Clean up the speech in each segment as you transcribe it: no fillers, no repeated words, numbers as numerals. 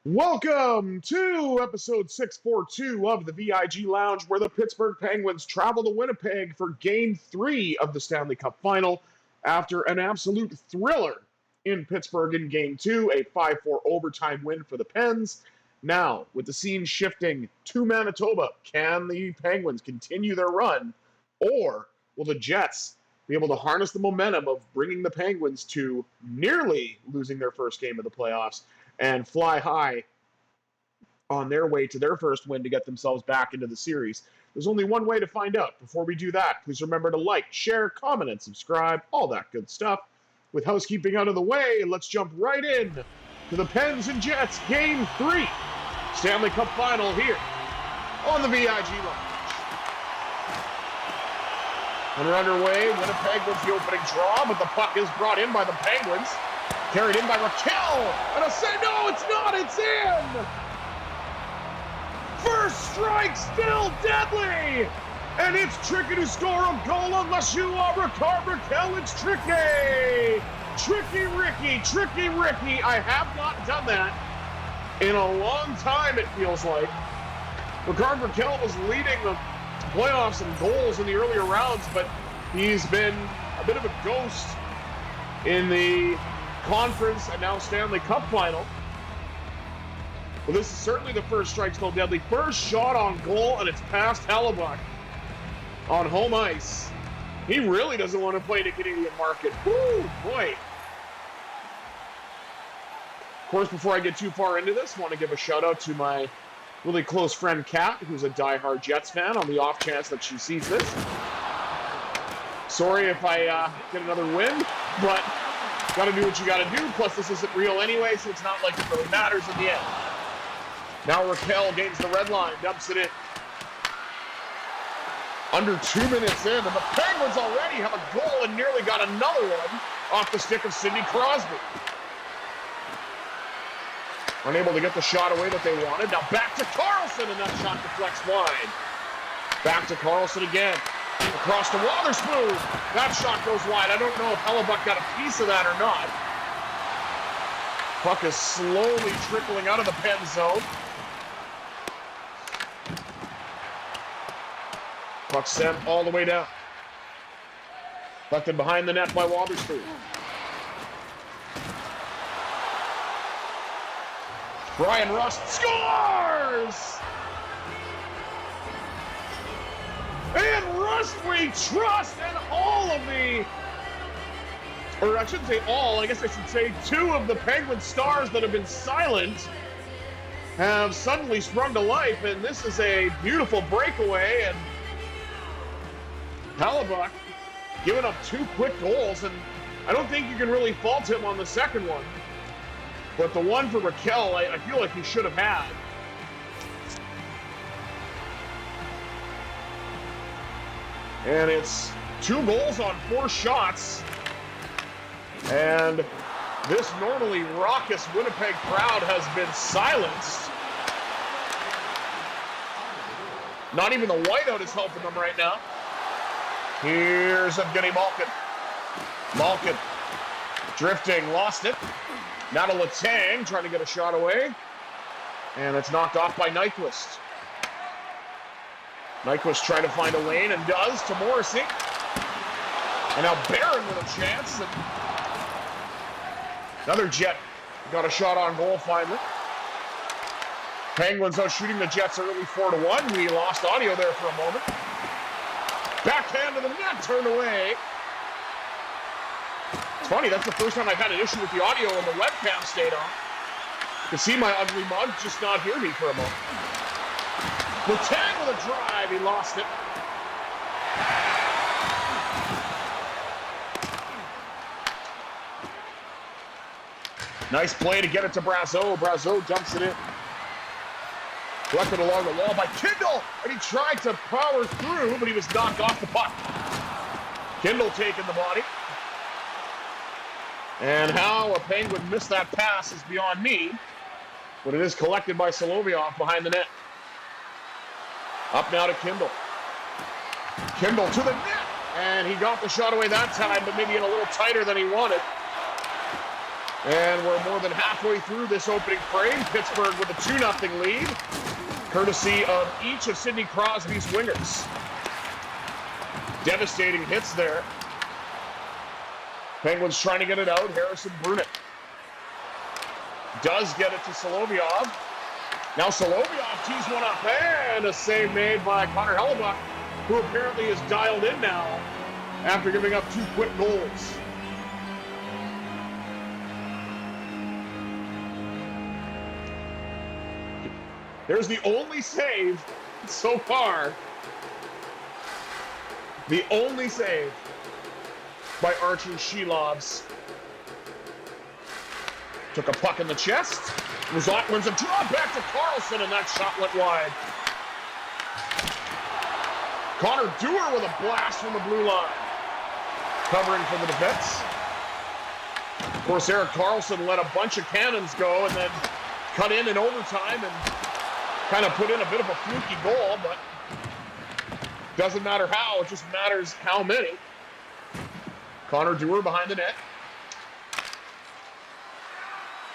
Welcome to episode 642 of the VIG Lounge, where the Pittsburgh Penguins travel to Winnipeg for Game 3 of the Stanley Cup Final after an absolute thriller in Pittsburgh in Game 2, a 5-4 overtime win for the Pens. Now, with the scene shifting to Manitoba, can the Penguins continue their run, or will the Jets be able to harness the momentum of bringing the Penguins to nearly losing their first game of the playoffs and fly high on their way to their first win to get themselves back into the series? There's only one way to find out. Before we do that, please remember to like, share, comment, and subscribe, all that good stuff. With housekeeping out of the way, let's jump right in to the Pens and Jets Game 3 Stanley Cup Final here on the VIG Lounge. When we're underway, Winnipeg wins the opening draw, but the puck is brought in by the Penguins. Carried in by Raquel, and a save. No, it's not. It's in. First strike, still deadly, and it's tricky to score a goal unless you are Raquel. It's tricky, tricky Ricky. I have not done that in a long time. It feels like Raquel was leading the playoffs in goals in the earlier rounds, but he's been a bit of a ghost in the conference and now Stanley Cup final. Well, this is certainly the first strike still deadly. First shot on goal, and it's past Hellebuyck on home ice. He really doesn't want to play the Canadian market. Woo, boy. Of course, before I get too far into this, I want to give a shout out to my really close friend Kat, who's a diehard Jets fan, on the off chance that she sees this. Sorry if I get another win, but gotta do what you gotta do. Plus, this isn't real anyway, so it's not like it really matters in the end. Now Raquel gains the red line, dumps it in. Under 2 minutes in, and the Penguins already have a goal and nearly got another one off the stick of Sidney Crosby. Unable to get the shot away that they wanted. Now back to Carlson, and that shot deflects wide. Back to Carlson again. Across to Wotherspoon. That shot goes wide. I don't know if Hellebuyck got a piece of that or not. Puck is slowly trickling out of the pen zone. Puck sent all the way down. Collected behind the net by Wotherspoon. Brian Rust scores! And Rust we trust, and all of the, or I shouldn't say all, I guess I should say two of the Penguin stars that have been silent have suddenly sprung to life, and this is a beautiful breakaway, and Hellebuyck giving up two quick goals, and I don't think you can really fault him on the second one. But the one for Raquel, I feel like he should have had. And it's 2 goals on 4 shots. And this normally raucous Winnipeg crowd has been silenced. Not even the whiteout is helping them right now. Here's Evgeny Malkin. Malkin drifting, lost it. Now to Letang, trying to get a shot away. And it's knocked off by Nyquist. Nyquist trying to find a lane, and does, to Morrissey. And now Barron with a chance. And another Jet got a shot on goal finally. Penguins out shooting the Jets early 4-1. We lost audio there for a moment. Backhand to the net, turned away. It's funny, that's the first time I've had an issue with the audio when the webcam stayed on. You can see my ugly mug, just not hear me for a moment. Letang with a drive, he lost it. Nice play to get it to Brazeau. Brazeau dumps it in. Collected along the wall by Kindle, and he tried to power through, but he was knocked off the puck. Kindle taking the body. And how a Penguin missed that pass is beyond me, but it is collected by Solovyov behind the net. Up now to Kindle. Kindle to the net, and he got the shot away that time, but maybe in a little tighter than he wanted. And we're more than halfway through this opening frame. Pittsburgh with a 2-0 lead, courtesy of each of Sidney Crosby's wingers. Devastating hits there. Penguins trying to get it out. Harrison Brunet does get it to Solovyov. Now Solovyov tees one up, and a save made by Connor Hellebuck, who apparently is dialed in now after giving up 2 quick goals. There's the only save so far. The only save by Archer Shelovs. Took a puck in the chest. Razak wins a draw back to Carlson, and that shot went wide. Connor Dewar with a blast from the blue line. Covering for the defense. Of course, Erik Karlsson let a bunch of cannons go and then cut in overtime and kind of put in a bit of a fluky goal, but doesn't matter how, it just matters how many. Connor Dewar behind the net.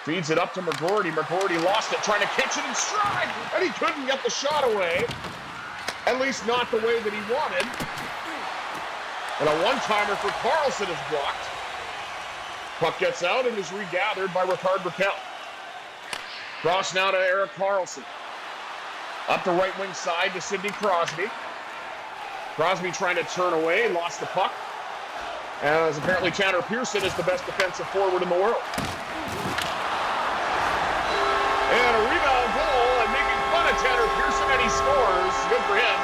Feeds it up to McGroarty. McGroarty lost it, trying to catch it in stride, and he couldn't get the shot away. At least not the way that he wanted. And a one-timer for Carlson is blocked. Puck gets out and is regathered by Ricard Raquel. Cross now to Erik Karlsson. Up the right wing side to Sidney Crosby. Crosby trying to turn away, lost the puck. As apparently Tanner Pearson is the best defensive forward in the world. And a rebound goal, and making fun of Tanner Pearson, and he scores. Good for him.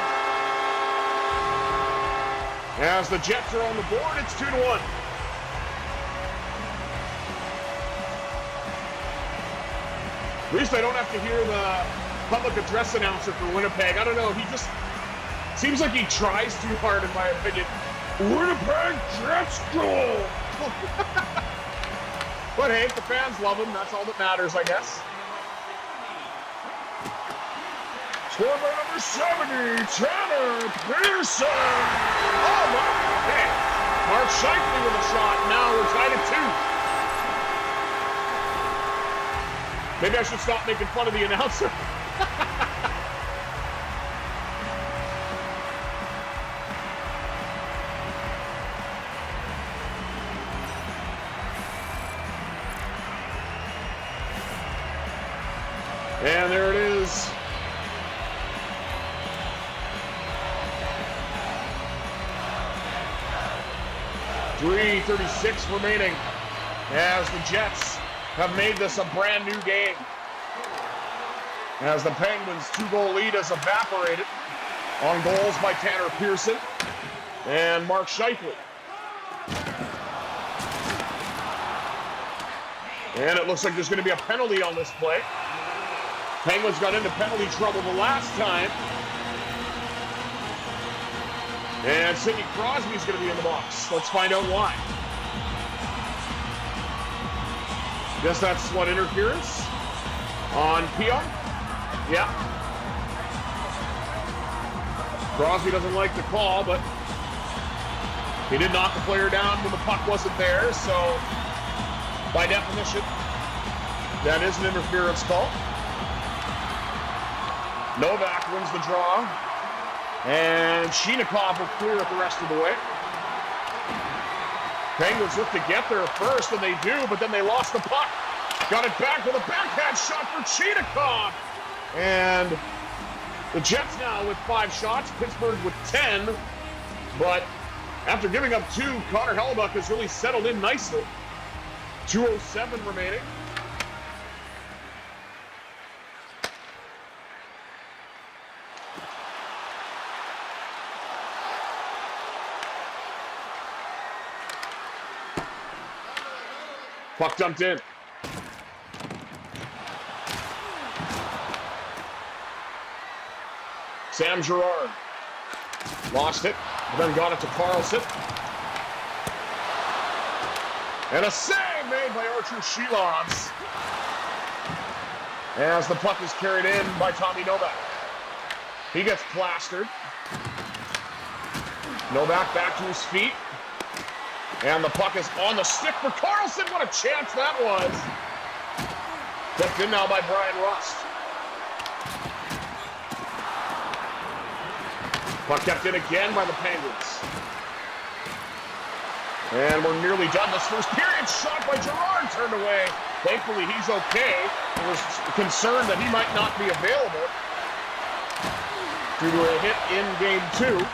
As the Jets are on the board, it's 2-1. At least I don't have to hear the public address announcer for Winnipeg. I don't know, he just seems like he tries too hard, in my opinion. Winnipeg Jets goal! But hey, the fans love him. That's all that matters, I guess. Scored by number 70, Tanner Pearson! Oh my, okay. Mark Scheifele with a shot. Now we're tied at 2. Maybe I should stop making fun of the announcer. And there it is. .336 remaining as the Jets have made this a brand new game. As the Penguins' 2-goal lead has evaporated on goals by Tanner Pearson and Mark Scheifele. And it looks like there's going to be a penalty on this play. Penguins got into penalty trouble the last time. And Sidney Crosby's going to be in the box. Let's find out why. Guess that's what, interference on Pio? Yeah. Crosby doesn't like the call, but he did knock the player down when the puck wasn't there, so by definition, that is an interference call. Novak wins the draw, and Sheenikov will clear it the rest of the way. Penguins look to get there first, and they do, but then they lost the puck. Got it back with a backhand shot for Sheenikov. And the Jets now with 5 shots, Pittsburgh with 10. But after giving up 2, Connor Hellebuck has really settled in nicely. 2:07 remaining. Puck dumped in. Sam Girard lost it, then got it to Carlson. And a save made by Archer Shelovs as the puck is carried in by Tommy Novak. He gets plastered. Novak back to his feet. And the puck is on the stick for Carlson. What a chance that was. Tipped in now by Brian Rust. Puck kept in again by the Penguins. And we're nearly done this first period. Shot by Gerard, turned away. Thankfully, he's okay. I was concerned that he might not be available due to a hit in game 2.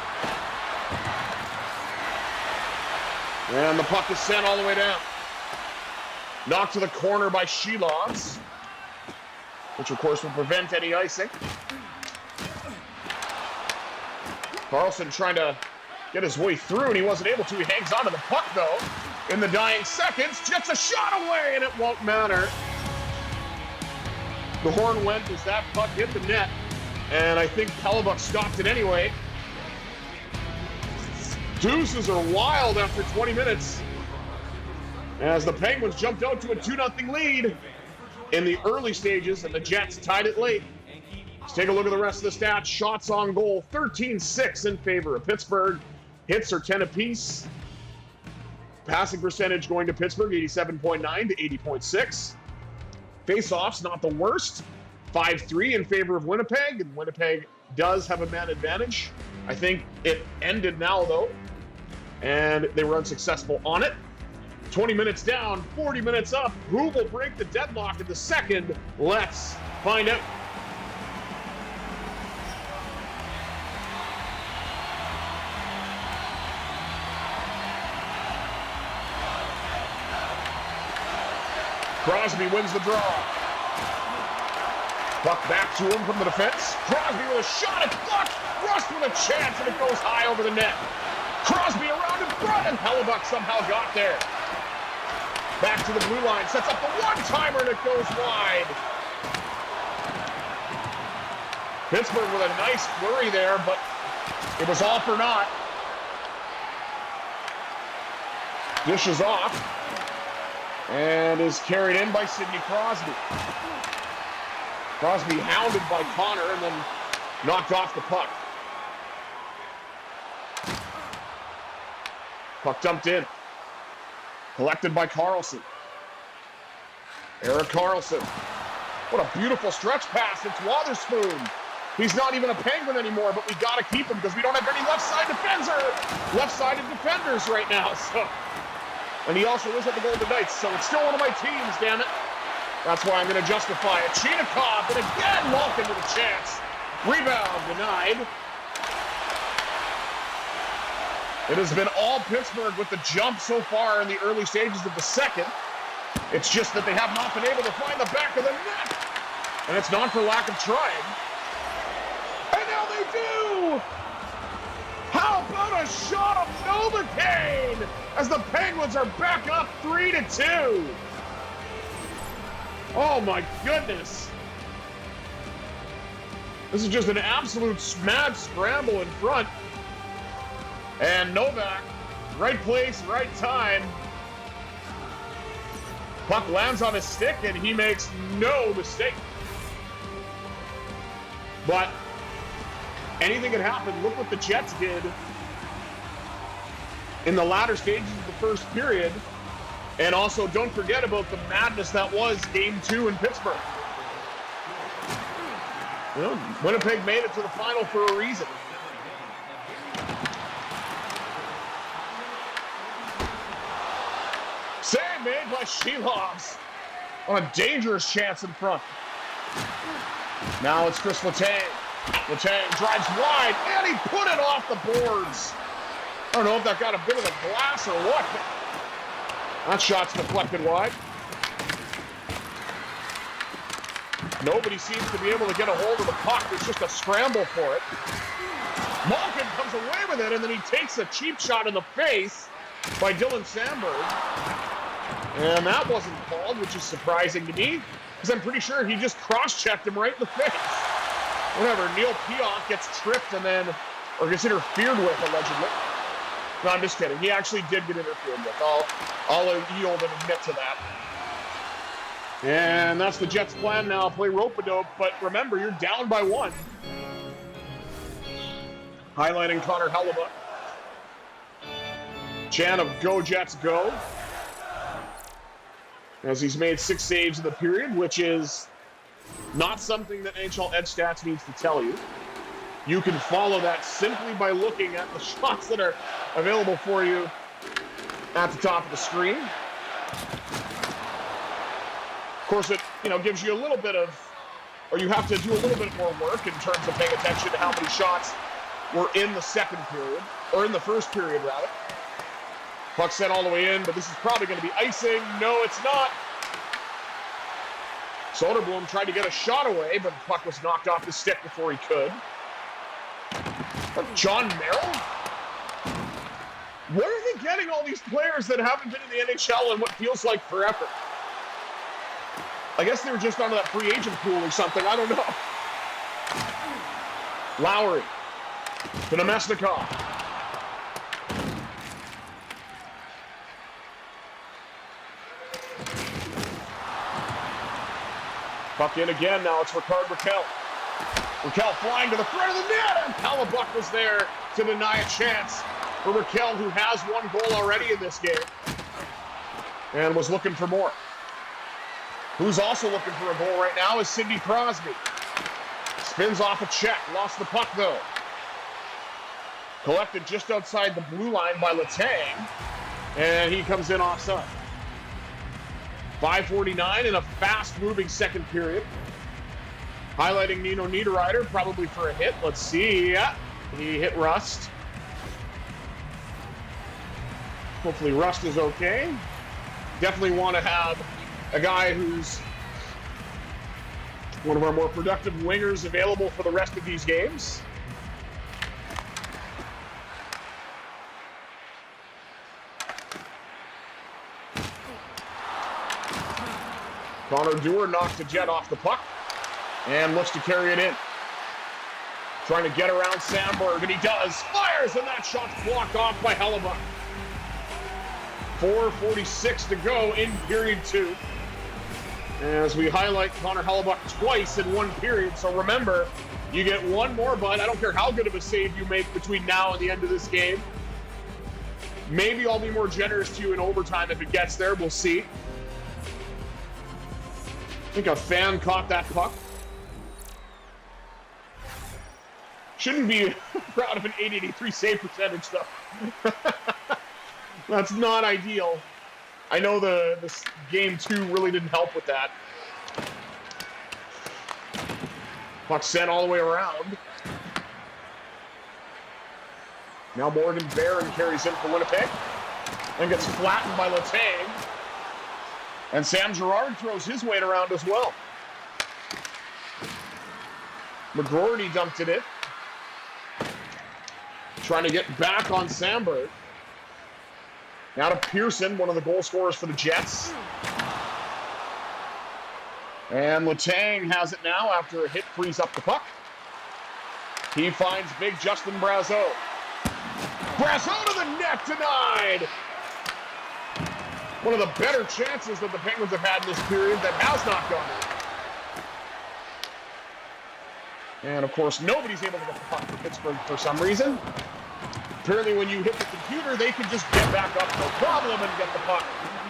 And the puck is sent all the way down. Knocked to the corner by Shelovs, which of course will prevent any icing. Carlson trying to get his way through, and he wasn't able to. He hangs onto the puck, though, in the dying seconds. Jets a shot away, and it won't matter. The horn went as that puck hit the net, and I think Hellebuck stopped it anyway. Deuces are wild after 20 minutes as the Penguins jumped out to a 2-0 lead in the early stages, and the Jets tied it late. Let's take a look at the rest of the stats. Shots on goal, 13-6 in favor of Pittsburgh. Hits are 10 apiece. Passing percentage going to Pittsburgh, 87.9 to 80.6. Face-offs, not the worst. 5-3 in favor of Winnipeg, and Winnipeg does have a man advantage. I think it ended now, though, and they were unsuccessful on it. 20 minutes down, 40 minutes up. Who will break the deadlock in the second? Let's find out. Crosby wins the draw. Puck back to him from the defense. Crosby with a shot, it's blocked. Rust with a chance, and it goes high over the net. Crosby around in front, and Hellebuck somehow got there. Back to the blue line, sets up the one-timer, and it goes wide. Pittsburgh with a nice flurry there, but it was all for naught. Dishes off, and is carried in by Sidney Crosby. Crosby hounded by Connor and then knocked off the puck. Puck dumped in. Collected by Carlson. Erik Karlsson. What a beautiful stretch pass. It's Wotherspoon. He's not even a Penguin anymore, but we got to keep him because we don't have any left-sided defenders right now. So, and he also is at the Golden Knights, so it's still one of my teams, damn it. That's why I'm going to justify it. Chinikov, and again, Malkin with a chance. Rebound denied. It has been all Pittsburgh with the jump so far in the early stages of the second. It's just that they have not been able to find the back of the net. And it's not for lack of trying. And now they do! How about a shot of Novocaine as the Penguins are back up 3-2? Oh my goodness. This is just an absolute mad scramble in front. And Novak, right place, right time. Puck lands on his stick and he makes no mistake. But anything can happen. Look what the Jets did in the latter stages of the first period. And also, don't forget about the madness that was Game 2 in Pittsburgh. You know, Winnipeg made it to the final for a reason. Save made by Shelovs on a dangerous chance in front. Now it's Chris Letang. Letang drives wide, and he put it off the boards. I don't know if that got a bit of the glass or what, but that shot's deflected wide. Nobody seems to be able to get a hold of the puck. It's just a scramble for it. Malkin comes away with it, and then he takes a cheap shot in the face by Dylan Sandberg. And that wasn't called, which is surprising to me, because I'm pretty sure he just cross-checked him right in the face. Whatever, Neil Pionk gets tripped and then, or gets interfered with, allegedly. No, I'm just kidding. He actually did get interfered with. I'll yield and admit to that. And that's the Jets' plan now. Play rope-a-dope, but remember, you're down by 1. Highlighting Connor Hellebuck. Chant of Go Jets Go, as he's made 6 saves in the period, which is not something that NHL Edge Stats needs to tell you. You can follow that simply by looking at the shots that are available for you at the top of the screen. Of course, it gives you a little bit of, or you have to do a little bit more work in terms of paying attention to how many shots were in the second period, or in the first period, rather. Puck sent all the way in, but this is probably going to be icing. No, it's not. Soderblom tried to get a shot away, but the puck was knocked off the stick before he could. But John Merrill? Where are they getting all these players that haven't been in the NHL in what feels like forever? I guess they were just onto that free agent pool or something. I don't know. Lowry to Nemesnikov. Puck in again. Now it's Rickard Rakell. Rakell flying to the front of the net, and Hellebuyck was there to deny a chance for Rakell, who has 1 goal already in this game and was looking for more. Who's also looking for a goal right now is Sidney Crosby. Spins off a check. Lost the puck, though. Collected just outside the blue line by Letang, and he comes in offside. 5:49 in a fast-moving second period. Highlighting Nino Niederreiter, probably for a hit. Let's see. Yeah, he hit Rust. Hopefully Rust is okay. Definitely want to have a guy who's one of our more productive wingers available for the rest of these games. Connor Dewar knocks the Jet off the puck and looks to carry it in. Trying to get around Sandberg, and he does. Fires, and that shot's blocked off by Hellebuyck. 4:46 to go in period 2. As we highlight Connor Hellebuyck twice in 1 period. So remember, you get 1 more bunt. I don't care how good of a save you make between now and the end of this game. Maybe I'll be more generous to you in overtime if it gets there. We'll see. I think a fan caught that puck. Shouldn't be proud of an .883 save percentage, though. That's not ideal. I know this game 2 really didn't help with that. Puck sent all the way around. Now Morgan Barron carries in for Winnipeg and gets flattened by Letang. And Sam Girard throws his weight around as well. McGroarty dumped it in. Trying to get back on Sandberg. Now to Pearson, one of the goal scorers for the Jets. And Letang has it now after a hit frees up the puck. He finds big Justin Brazeau. Brazeau to the net, denied! One of the better chances that the Penguins have had in this period that has not gone in. And, of course, nobody's able to get the puck for Pittsburgh for some reason. Apparently, when you hit the computer, they can just get back up, no problem, and get the puck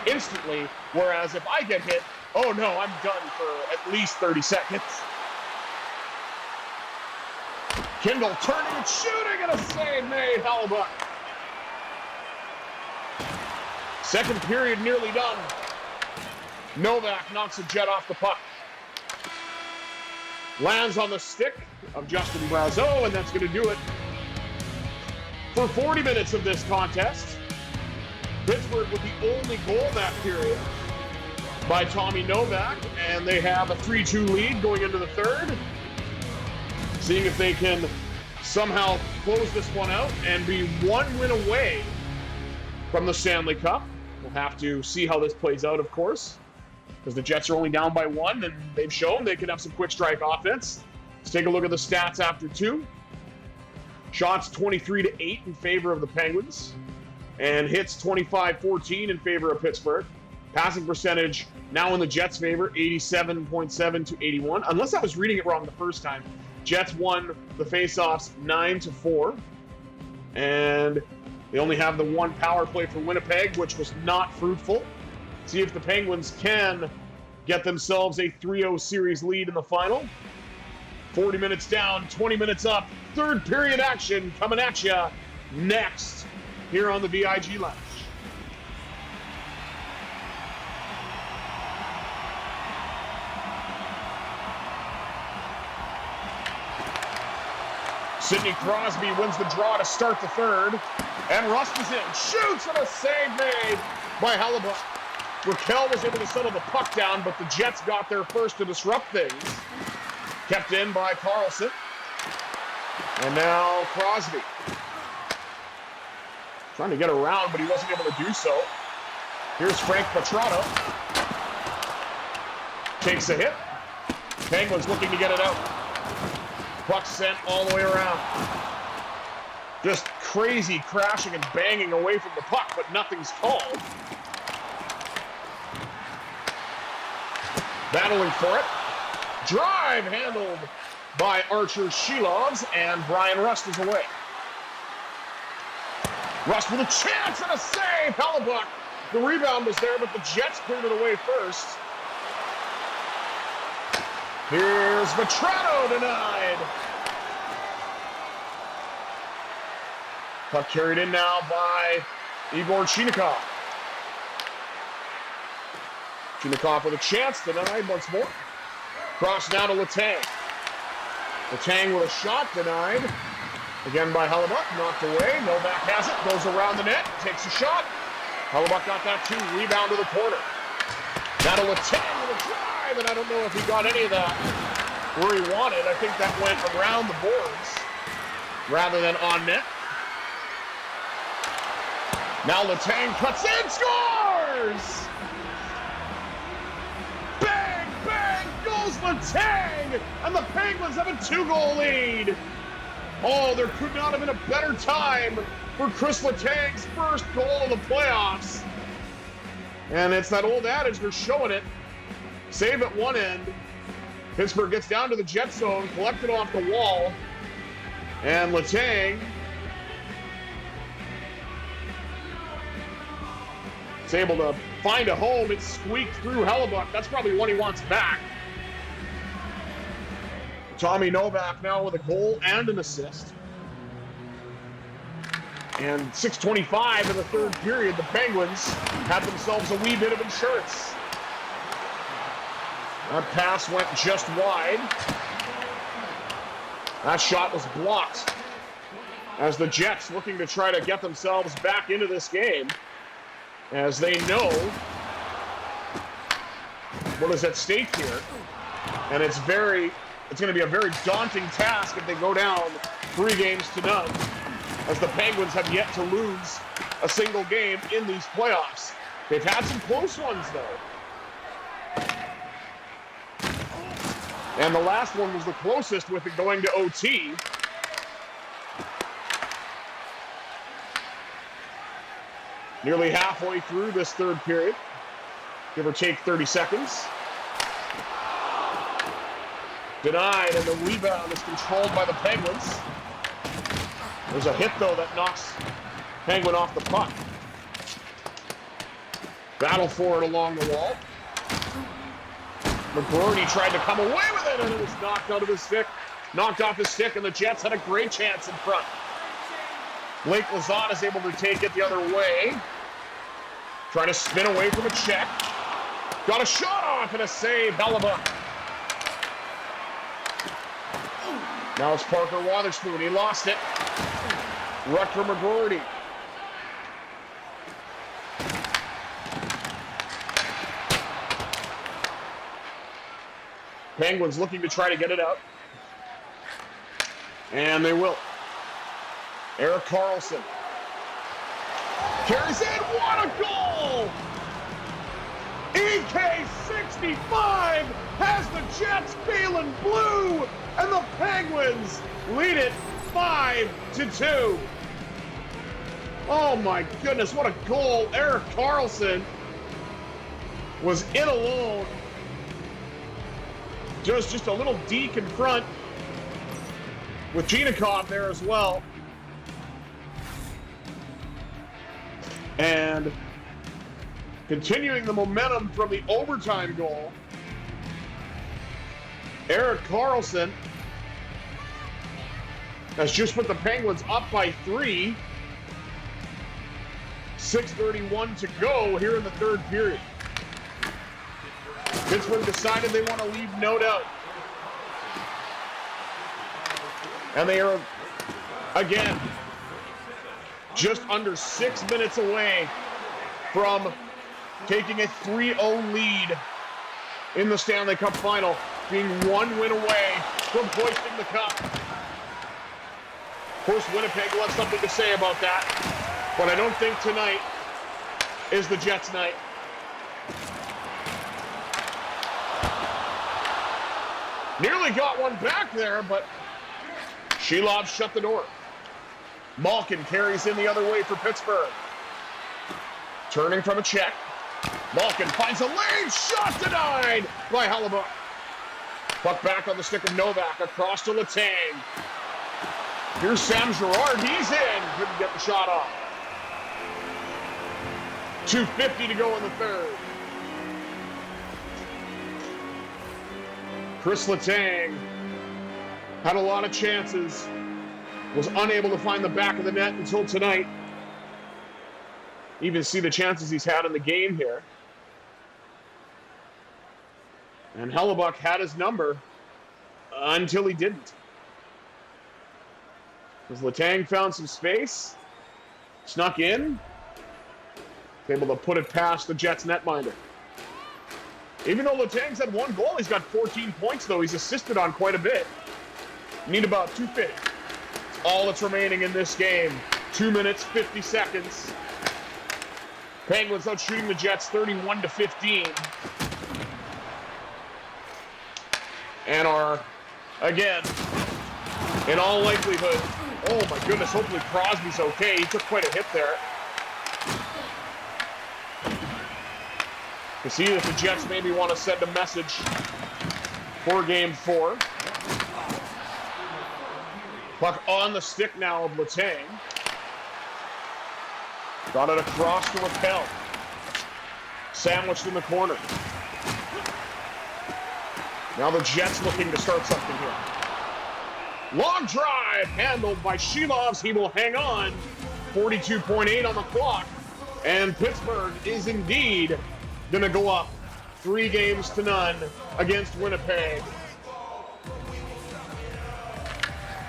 instantly. Whereas if I get hit, oh, no, I'm done for at least 30 seconds. Kindle turning and shooting, and a save made. Hellebuyck. Second period nearly done. Novak knocks a Jet off the puck. Lands on the stick of Justin Brazeau, and that's going to do it for 40 minutes of this contest. Pittsburgh with the only goal that period by Tommy Novak, and they have a 3-2 lead going into the third. Seeing if they can somehow close this one out and be 1 win away from the Stanley Cup. We'll have to see how this plays out, of course, because the Jets are only down by 1, and they've shown they can have some quick strike offense. Let's take a look at the stats after 2. Shots 23-8 in favor of the Penguins, and hits 25-14 in favor of Pittsburgh. Passing percentage now in the Jets' favor, 87.7 to 81. Unless I was reading it wrong the first time. Jets won the faceoffs 9-4, and They only have the one power play for Winnipeg, which was not fruitful. See if the Penguins can get themselves a 3-0 series lead in the final. 40 minutes down, 20 minutes up. Third period action coming at you next here on the VIG Lounge. Sidney Crosby wins the draw to start the third. And Rust is in. Shoots, and a save made by Hellebuyck. Raquel was able to settle the puck down, but the Jets got there first to disrupt things. Kept in by Carlson. And now Crosby. Trying to get around, but he wasn't able to do so. Here's Frank Petrato. Takes a hit. Penguins looking to get it out. Puck sent all the way around. Just crazy crashing and banging away from the puck, but nothing's called. Battling for it. Drive handled by Archer Shilovs, and Brian Rust is away. Rust with a chance and a save. Hellebuyck. The rebound was there, but the Jets cleared it away first. Here's Vetrano denied. Puck carried in now by Igor Chinakhov. Chinakhov with a chance, denied once more. Cross now to Letang. Letang with a shot, denied. Again by Hellebuyck, knocked away. Novak has it, goes around the net, takes a shot. Hellebuyck got that too, rebound to the corner. Now to Letang with a drive, and I don't know if he got any of that where he wanted. I think that went around the boards rather than on net. Now Letang cuts in, scores! Bang, bang, goes Letang! And the Penguins have a 2-goal lead. Oh, there could not have been a better time for Chris Letang's first goal of the playoffs. And it's that old adage, they're showing it. Save at one end. Pittsburgh gets down to the Jet zone, collected off the wall. And Letang is able to find a home. It squeaked through Hellebuyck. That's probably one he wants back. Tommy Novak now with a goal and an assist. And 6:25 in the third period, the Penguins had themselves a wee bit of insurance. That pass went just wide. That shot was blocked as the Jets looking to try to get themselves back into this game, as they know what is at stake here. And it's going to be a very daunting task if they go down 3-0, as the Penguins have yet to lose a single game in these playoffs. They've had some close ones, though. And the last one was the closest, with it going to OT. Nearly halfway through this third period, give or take 30 seconds. Denied, and the rebound is controlled by the Penguins. There's a hit, though, that knocks Penguin off the puck. Battle for it along the wall. McGroarty tried to come away with it, and it was knocked out of his stick. Knocked off his stick, and the Jets had a great chance in front. Blake Lizotte is able to take it the other way. Trying to spin away from a check. Got a shot off and a save. Hellebuyck. Now it's Parker Wotherspoon. He lost it. Rutger McGroarty. Penguins looking to try to get it out. And they will. Erik Karlsson carries in. What a goal! EK65 has the Jets feeling blue, and the Penguins lead it 5-2. Oh my goodness, what a goal. Erik Karlsson was in alone. Just a little deke in front with Chinakhov there as well. And continuing the momentum from the overtime goal, Erik Karlsson has just put the Penguins up by 3. 6:31 to go here in the third period. Pittsburgh decided they want to leave no doubt. And they are, again, just under 6 minutes away from taking a 3-0 lead in the Stanley Cup Final, being one win away from hoisting the cup. Of course, Winnipeg will have something to say about that, but I don't think tonight is the Jets' night. Nearly got one back there, but Shelov shut the door. Malkin carries in the other way for Pittsburgh. Turning from a check. Malkin finds a lane shot, denied by Hellebuyck. Puck back on the stick of Novak, across to Letang. Here's Sam Girard, he's in. Couldn't get the shot off. 2:50 to go in the third. Chris Letang had a lot of chances, was unable to find the back of the net until tonight. Even see the chances he's had in the game here. And Hellebuyck had his number until he didn't. As Letang found some space, snuck in, able to put it past the Jets netminder. Even though Letang's had one goal, he's got 14 points, though. He's assisted on quite a bit. You need about 250. All that's remaining in this game. 2 minutes, 50 seconds. Penguins out shooting the Jets 31-15. And are, again, in all likelihood, oh my goodness, hopefully Crosby's okay. He took quite a hit there. To see if the Jets maybe want to send a message for Game 4. Puck on the stick now of Letang. Got it across to Raquel. Sandwiched in the corner. Now the Jets looking to start something here. Long drive handled by Shelovs. He will hang on. 42.8 on the clock. And Pittsburgh is indeed going to go up 3-0 against Winnipeg.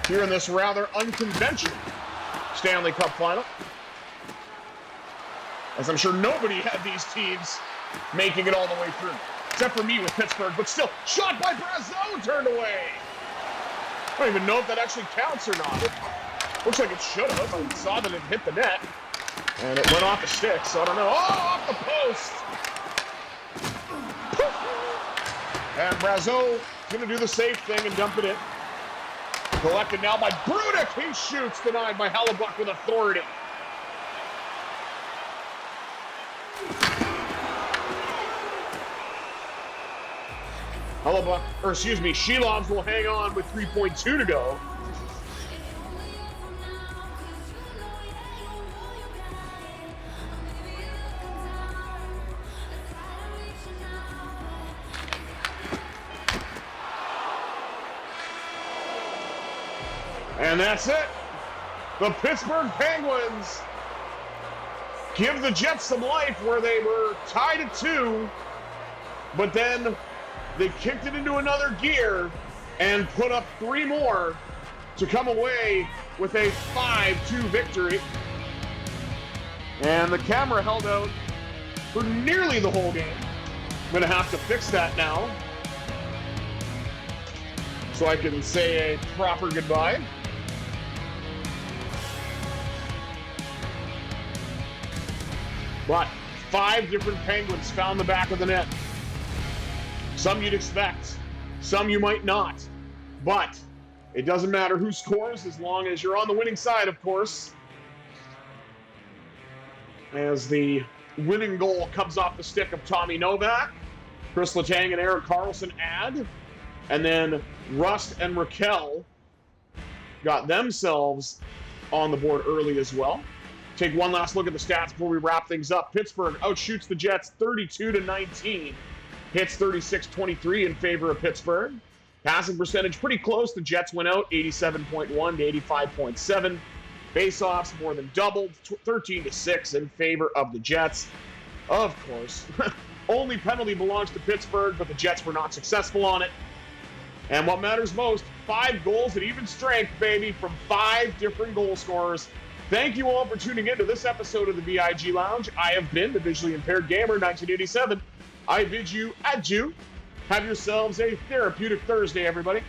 Here in this rather unconventional Stanley Cup Final. As I'm sure nobody had these teams making it all the way through. Except for me with Pittsburgh, but still, shot by Brazeau, turned away. I don't even know if that actually counts or not. It looks like it should have. I saw that it hit the net, and it went off the stick, so I don't know. Oh, off the post! And Brazeau gonna do the safe thing and dump it in. Collected now by Brudick. He shoots, denied by Hellebuyck with authority. Shelovs will hang on with 3.2 to go. And that's it. The Pittsburgh Penguins give the Jets some life where they were tied at 2, but then they kicked it into another gear and put up 3 more to come away with a 5-2 victory. And the camera held out for nearly the whole game. I'm going to have to fix that now so I can say a proper goodbye. But 5 different Penguins found the back of the net. Some you'd expect, some you might not. But it doesn't matter who scores as long as you're on the winning side, of course. As the winning goal comes off the stick of Tommy Novak, Chris Letang and Erik Karlsson add, and then Rust and Raquel got themselves on the board early as well. Take one last look at the stats before we wrap things up. Pittsburgh outshoots the Jets 32-19. Hits 36-23 in favor of Pittsburgh. Passing percentage pretty close. The Jets went out 87.1 to 85.7. Face-offs more than doubled, 13-6 in favor of the Jets. Of course, only penalty belongs to Pittsburgh, but the Jets were not successful on it. And what matters most, 5 goals at even strength, baby, from 5 different goal scorers. Thank you all for tuning in to this episode of the VIG Lounge. I have been the Visually Impaired Gamer 1987. I bid you adieu. Have yourselves a therapeutic Thursday, everybody.